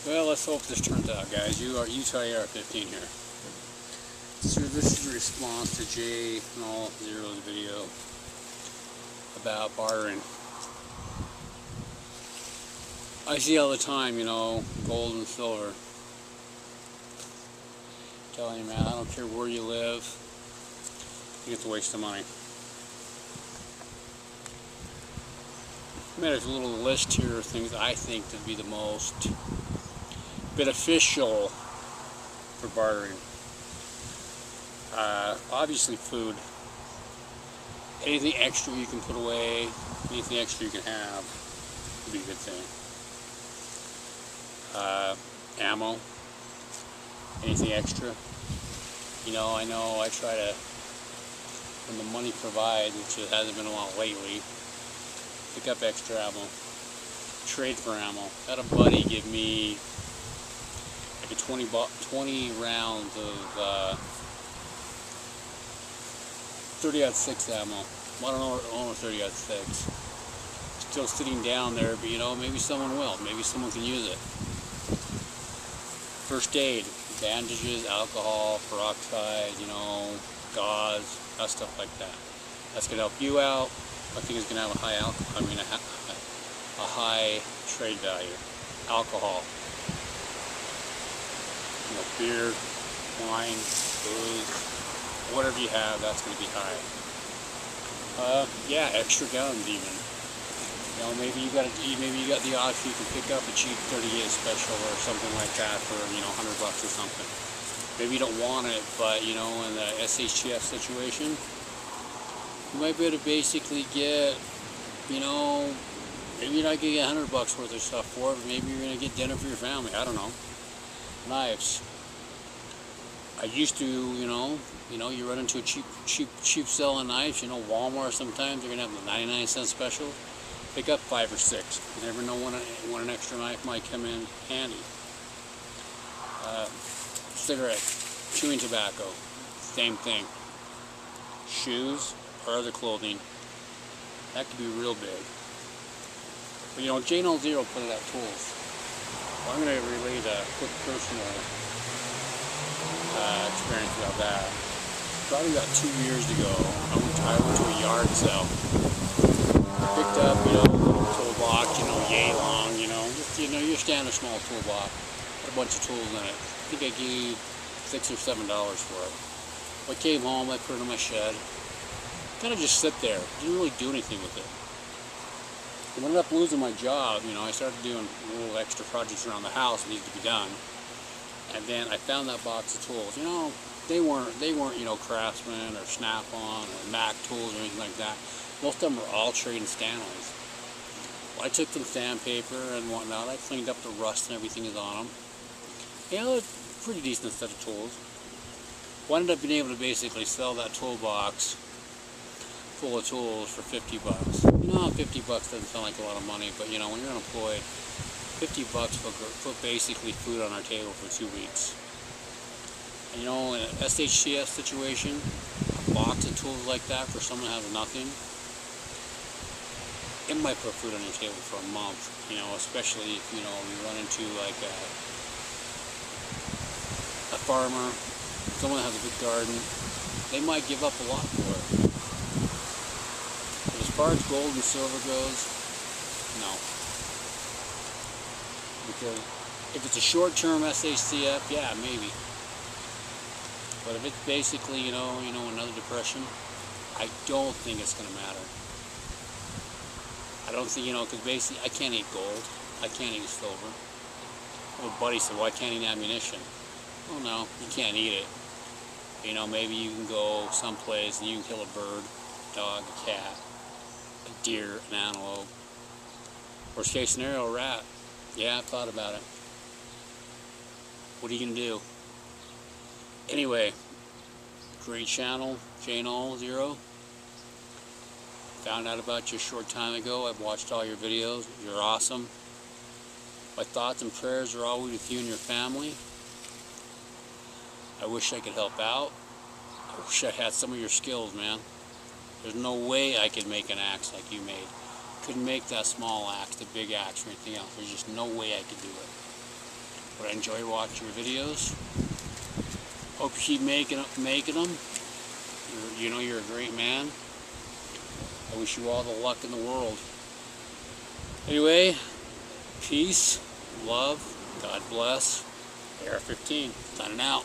Well, let's hope this turns out, guys. UTIR-15 here. So this is a response to Jnull0's video about bartering. I see all the time, you know, gold and silver. I'm telling you, man, I don't care where you live, you get to waste of money. I made a little list here of things I think to be the most beneficial for bartering. Obviously food. Anything extra you can put away, anything extra you can have would be a good thing. Ammo, anything extra. You know I try to, when the money provides, which it hasn't been a lot lately, pick up extra ammo, trade for ammo. I had a buddy give me like a 20 rounds of 30-06 ammo. I don't own a 30-06. Still sitting down there, but you know, maybe someone will. Maybe someone can use it. First aid, bandages, alcohol, peroxide, you know, gauze, stuff like that. That's gonna help you out. I think it's gonna have a high a high trade value. Alcohol, you know, beer, wine, booze, whatever you have, that's gonna be high. Yeah, extra guns even. You know, maybe you got the option, you can pick up a cheap 38 special or something like that for, you know, $100 or something. Maybe you don't want it, but you know, in the SHTF situation, you might be able to basically get, you know, maybe you're not gonna get $100 worth of stuff for it, but maybe you're gonna get dinner for your family. I don't know. Knives. I used to, you know, you run into a cheap selling knives. You know, Walmart sometimes they're gonna have the 99-cent special. Pick up 5 or 6. You never know when an extra knife might come in handy. Cigarettes, chewing tobacco, same thing. Shoes or other clothing, that could be real big. But you know, Jnull0 put it out tools. Well, I'm going to relate a quick personal experience about that. Probably about 2 years ago, I went to a yard sale. Picked up, you know, a little toolbox, you know, yay long, you know, just, you know, your standard small toolbox. Had a bunch of tools in it. I think I gave $6 or $7 for it. I came home, I put it in my shed. Kind of just sit there. Didn't really do anything with it. I ended up losing my job. You know, I started doing little extra projects around the house that needed to be done. And then I found that box of tools. You know, they weren't you know, Craftsman or Snap-on or Mac tools or anything like that. Most of them were all trade and Stanleys. Well, I took some sandpaper and whatnot. I cleaned up the rust and everything is on them. You know, it's a pretty decent set of tools. Well, I ended up being able to basically sell that toolbox full of tools for $50. You know, $50 doesn't sound like a lot of money, but you know, when you're unemployed, $50 put basically food on our table for 2 weeks. And you know, in an SHTF situation, a box of tools like that for someone who has nothing, it might put food on your table for a month, you know, especially if, you know, you run into like a farmer, someone that has a big garden, they might give up a lot for it. But as far as gold and silver goes, no. Because if it's a short-term SHTF, yeah, maybe. But if it's basically, you know, another depression, I don't think it's going to matter. I don't think, you know, because basically I can't eat gold, I can't eat silver. My buddy said, well, I can't eat ammunition. Well, no, you can't eat it. You know, maybe you can go someplace and you can kill a bird, a dog, a cat, a deer, an antelope. Worst case scenario, a rat. Yeah, I've thought about it. What are you going to do? Anyway, great channel, Jnull0. Found out about you a short time ago. I've watched all your videos. You're awesome. My thoughts and prayers are always with you and your family. I wish I could help out. I wish I had some of your skills, man. There's no way I could make an axe like you made. Couldn't make that small axe, the big axe, or anything else. There's just no way I could do it. but I enjoy watching your videos. Hope you keep making them. You're a great man. I wish you all the luck in the world. Anyway, peace, love, God bless. AR-15, signing out.